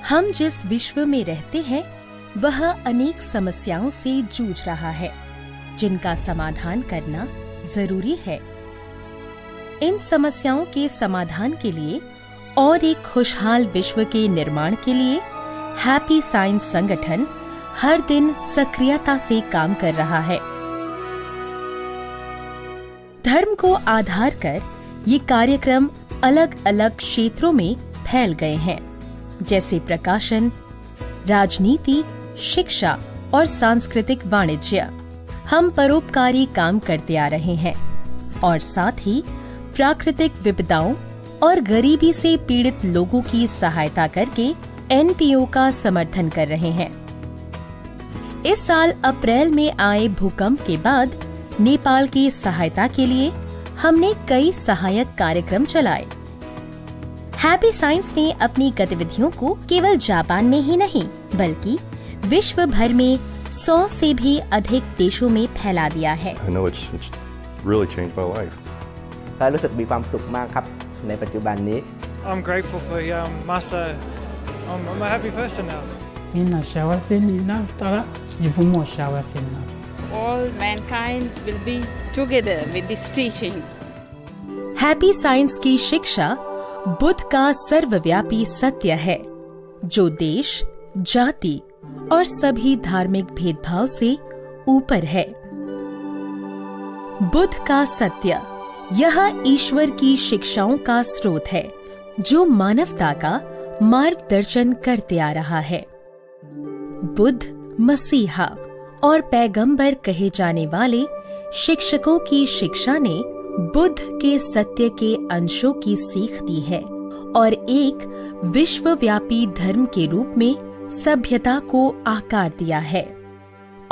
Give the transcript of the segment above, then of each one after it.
हम जिस विश्व में रहते हैं वह अनेक समस्याओं से जूझ रहा है, जिनका समाधान करना जरूरी है। इन समस्याओं के समाधान के लिए और एक खुशहाल विश्व के निर्माण के लिए हैप्पी साइंस संगठन हर दिन सक्रियता से काम कर रहा है। धर्म को आधार कर ये कार्यक्रम अलग अलग क्षेत्रों में फैल गए हैं, जैसे प्रकाशन, राजनीति, शिक्षा और सांस्कृतिक वाणिज्य। हम परोपकारी काम करते आ रहे हैं और साथ ही प्राकृतिक विपदाओं और गरीबी से पीड़ित लोगों की सहायता करके एनपीओ का समर्थन कर रहे हैं। इस साल अप्रैल में आए भूकंप के बाद नेपाल की सहायता के लिए हमने कई सहायक कार्यक्रम चलाए। हैप्पी साइंस ने अपनी गतिविधियों को केवल जापान में ही नहीं बल्कि विश्व भर में 100 से भी अधिक देशों में फैला दिया है। really changed my life. รู้สึกมีความสุขมากครับในปัจจุบันนี้ I'm grateful for Master. I'm a happy person now. みんな幸せになったら自分も幸せになる。All mankind will be together with this teaching. Happy science की शिक्षा बुद्ध का सर्वव्यापी सत्य है, जो देश, जाति और सभी धार्मिक भेदभाव से ऊपर है। बुद्ध का सत्य यह ईश्वर की शिक्षाओं का स्रोत है, जो मानवता का मार्गदर्शन करते आ रहा है। बुद्ध, मसीहा और पैगंबर कहे जाने वाले शिक्षकों की शिक्षा ने बुद्ध के सत्य के अंशों की सीख दी है और एक विश्वव्यापी धर्म के रूप में सभ्यता को आकार दिया है।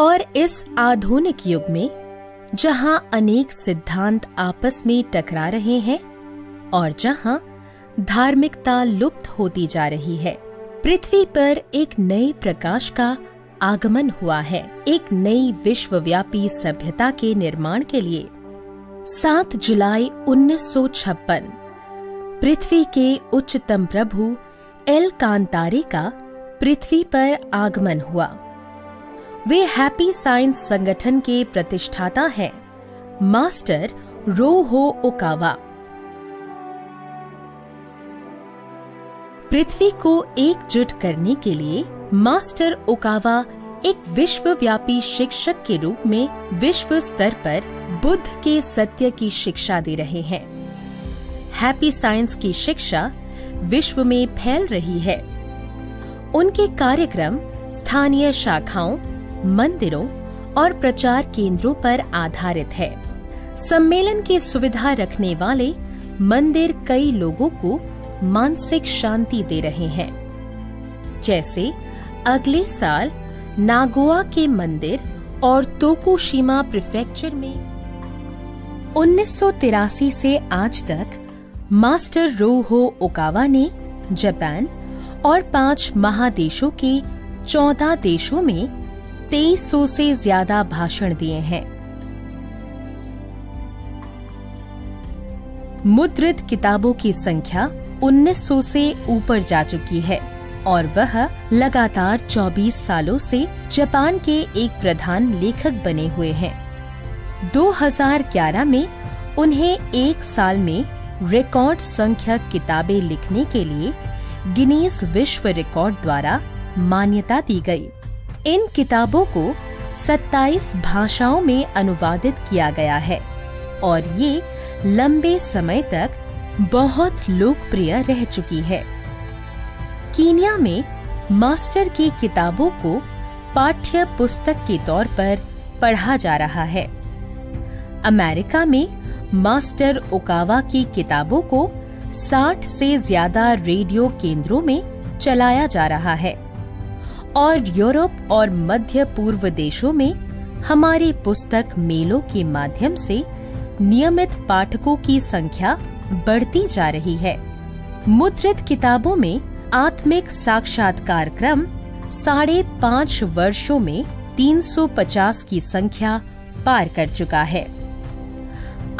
और इस आधुनिक युग में जहां अनेक सिद्धांत आपस में टकरा रहे हैं और जहां धार्मिकता लुप्त होती जा रही है, पृथ्वी पर एक नए प्रकाश का आगमन हुआ है। एक नई विश्वव्यापी सभ्यता के निर्माण के लिए 7 जुलाई 1956 पृथ्वी के उच्चतम प्रभु एल कांतारे का पृथ्वी पर आगमन हुआ। वे हैप्पी साइंस संगठन के प्रतिष्ठाता हैं, मास्टर रोहो ओकावा। पृथ्वी को एकजुट करने के लिए मास्टर ओकावा एक विश्वव्यापी शिक्षक के रूप में विश्व स्तर पर बुद्ध के सत्य की शिक्षा दे रहे हैं। हैप्पी साइंस की शिक्षा विश्व में फैल रही है। उनके कार्यक्रम स्थानीय शाखाओं, मंदिरों और प्रचार केंद्रों पर आधारित है। सम्मेलन की सुविधा रखने वाले मंदिर कई लोगों को मानसिक शांति दे रहे हैं। जैसे अगले साल नागोआ के मंदिर और तोकुशिमा प्रीफेक्चर में 1983 से आज तक मास्टर रोहो ओकावा ने जापान और 5 महादेशों के 14 देशों में 2300 से ज्यादा भाषण दिए हैं। मुद्रित किताबों की संख्या 1900 से ऊपर जा चुकी है और वह लगातार 24 सालों से जापान के एक प्रधान लेखक बने हुए हैं। 2011 में उन्हें एक साल में रिकॉर्ड संख्यक किताबें लिखने के लिए गिनीज विश्व रिकॉर्ड द्वारा मान्यता दी गई। इन किताबों को 27 भाषाओं में अनुवादित किया गया है और ये लंबे समय तक बहुत लोकप्रिय रह चुकी है। कीनिया में मास्टर की किताबों को पाठ्य पुस्तक के तौर पर पढ़ा जा रहा है। अमेरिका में मास्टर ओकावा की किताबों को 60 से ज्यादा रेडियो केंद्रों में चलाया जा रहा है और यूरोप और मध्य पूर्व देशों में हमारे पुस्तक मेलों के माध्यम से नियमित पाठकों की संख्या बढ़ती जा रही है। मुद्रित किताबों में आत्मिक साक्षात्कार क्रम 5.5 वर्षों में 350 की संख्या पार कर चुका है।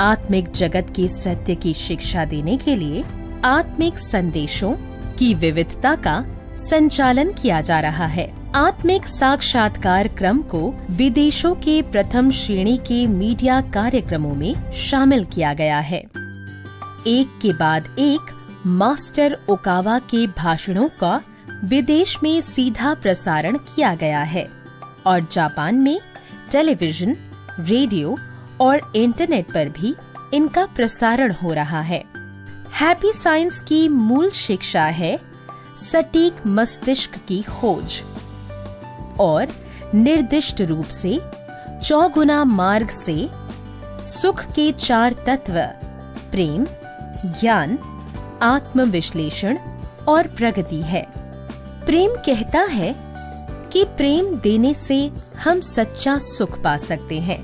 आत्मिक जगत के सत्य की शिक्षा देने के लिए आत्मिक संदेशों की विविधता का संचालन किया जा रहा है। आत्मिक साक्षात्कार क्रम को विदेशों के प्रथम श्रेणी के मीडिया कार्यक्रमों में शामिल किया गया है। एक के बाद एक मास्टर ओकावा के भाषणों का विदेश में सीधा प्रसारण किया गया है और जापान में टेलीविजन, रेडियो और इंटरनेट पर भी इनका प्रसारण हो रहा है। हैप्पी साइंस की मूल शिक्षा है सटीक मस्तिष्क की खोज और निर्दिष्ट रूप से चौगुना मार्ग से सुख के 4 तत्व प्रेम, ज्ञान, आत्मविश्लेषण और प्रगति है। प्रेम कहता है कि प्रेम देने से हम सच्चा सुख पा सकते हैं।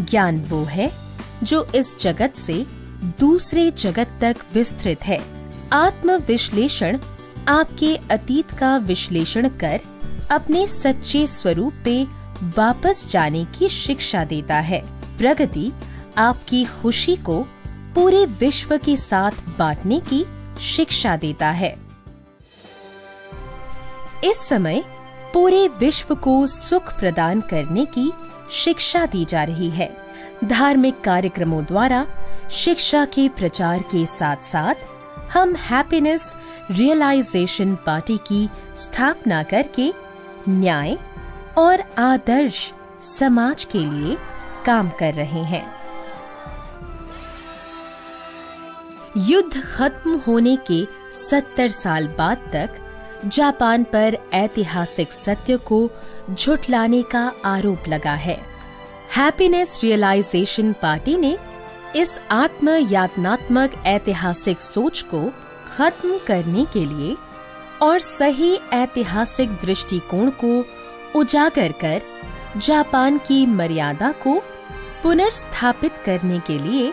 ज्ञान वो है जो इस जगत से दूसरे जगत तक विस्तृत है। आत्मविश्लेषण आपके अतीत का विश्लेषण कर अपने सच्चे स्वरूप पे वापस जाने की शिक्षा देता है। प्रगति आपकी खुशी को पूरे विश्व के साथ बांटने की शिक्षा देता है। इस समय पूरे विश्व को सुख प्रदान करने की शिक्षा दी जा रही है। धार्मिक कार्यक्रमों द्वारा शिक्षा के प्रचार के साथ साथ हम हैप्पीनेस रियलाइजेशन पार्टी की स्थापना करके न्याय और आदर्श समाज के लिए काम कर रहे हैं। युद्ध खत्म होने के 70 साल बाद तक जापान पर ऐतिहासिक सत्य को झुठलाने का आरोप लगा है। हैप्पीनेस रियलाइजेशन पार्टी ने इस आत्म यातनात्मक ऐतिहासिक सोच को खत्म करने के लिए और सही ऐतिहासिक दृष्टिकोण को उजागर कर जापान की मर्यादा को पुनर्स्थापित करने के लिए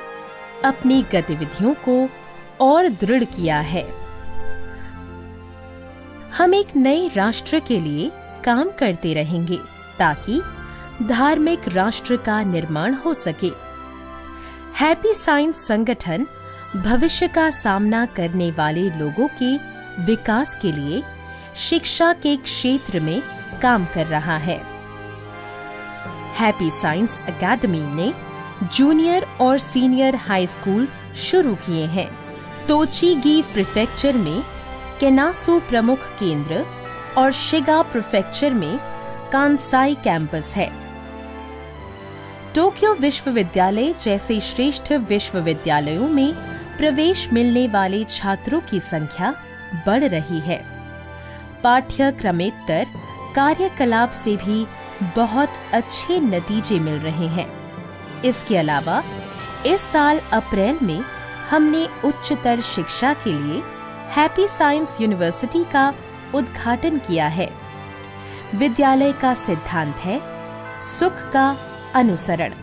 अपनी गतिविधियों को और दृढ़ किया है। हम एक नए राष्ट्र के लिए काम करते रहेंगे ताकि धार्मिक राष्ट्र का निर्माण हो सके। हैप्पी साइंस संगठन भविष्य का सामना करने वाले लोगों के विकास के लिए शिक्षा के क्षेत्र में काम कर रहा है। हैप्पी साइंस एकेडमी ने जूनियर और सीनियर हाई स्कूल शुरू किए हैं। तोचीगी प्रीफेक्चर में केनासो प्रमुख केंद्र और शिगा प्रीफेक्चर में कांसाई कैंपस है। टोक्यो विश्वविद्यालय जैसे श्रेष्ठ विश्वविद्यालयों में प्रवेश मिलने वाले छात्रों की संख्या बढ़ रही है। पाठ्यक्रमेत्तर कार्यकलाप से भी बहुत अच्छे नतीजे मिल रहे हैं। इसके अलावा इस साल अप्रैल में हमने उच्चतर शिक्षा के लिए हैप्पी साइंस यूनिवर्सिटी का उद्घाटन किया है। विद्यालय का सिद्धांत है सुख का अनुसरण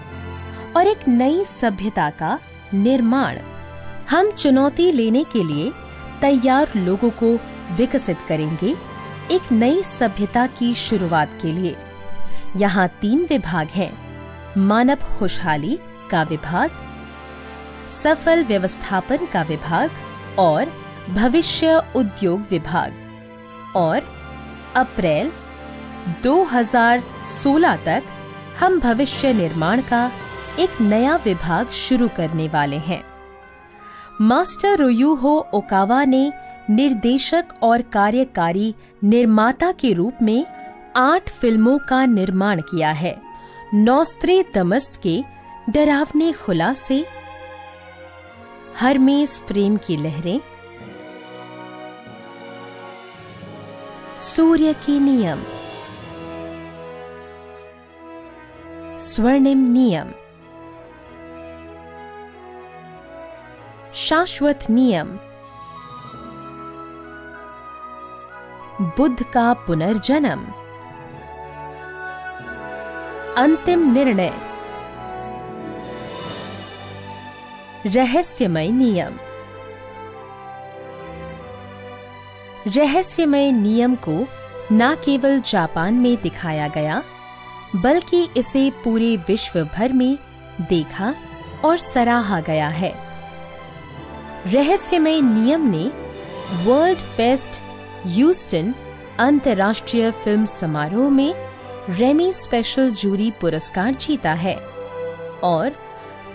और एक नई सभ्यता का निर्माण। हम चुनौती लेने के लिए तैयार लोगों को विकसित करेंगे एक नई सभ्यता की शुरुआत के लिए। यहाँ 3 विभाग हैं: मानव खुशहाली का विभाग, सफल व्यवस्थापन का विभाग और भविष्य उद्योग विभाग। और अप्रैल 2016 तक हम भविष्य निर्माण का एक नया विभाग शुरू करने वाले हैं। मास्टर रोयुहो ओकावा ने निर्देशक और कार्यकारी निर्माता के रूप में 8 फिल्मों का निर्माण किया है। नॉस्ट्रेडमस के डरावने खुलासे, हरमेस प्रेम की लहरें, सूर्य के नियम, स्वर्णिम नियम, शाश्वत नियम, बुद्ध का पुनर्जन्म, अंतिम निर्णय, रहस्यमय नियम। रहस्यमय नियम को न केवल जापान में दिखाया गया बल्कि इसे पूरे विश्व भर में देखा और सराहा गया है। रहस्यमय नियम ने वर्ल्ड फेस्ट ह्यूस्टन अंतर्राष्ट्रीय फिल्म समारोह में रेमी स्पेशल जूरी पुरस्कार जीता है और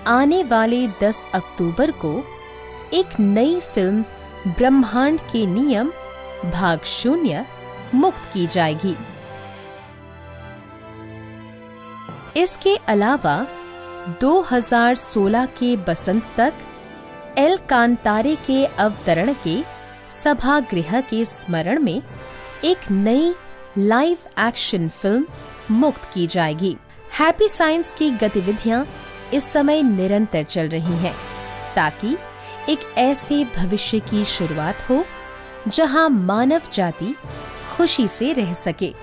आने वाले 10 अक्टूबर को एक नई फिल्म ब्रह्मांड के नियम भाग 0 मुक्त की जाएगी। इसके अलावा 2016 के बसंत तक एल कांतारे के अवतरण के सभागृह के स्मरण में एक नई लाइव एक्शन फिल्म मुक्त की जाएगी। हैप्पी साइंस की गतिविधियां इस समय निरंतर चल रही हैं ताकि एक ऐसे भविष्य की शुरुआत हो जहां मानव जाति खुशी से रह सके।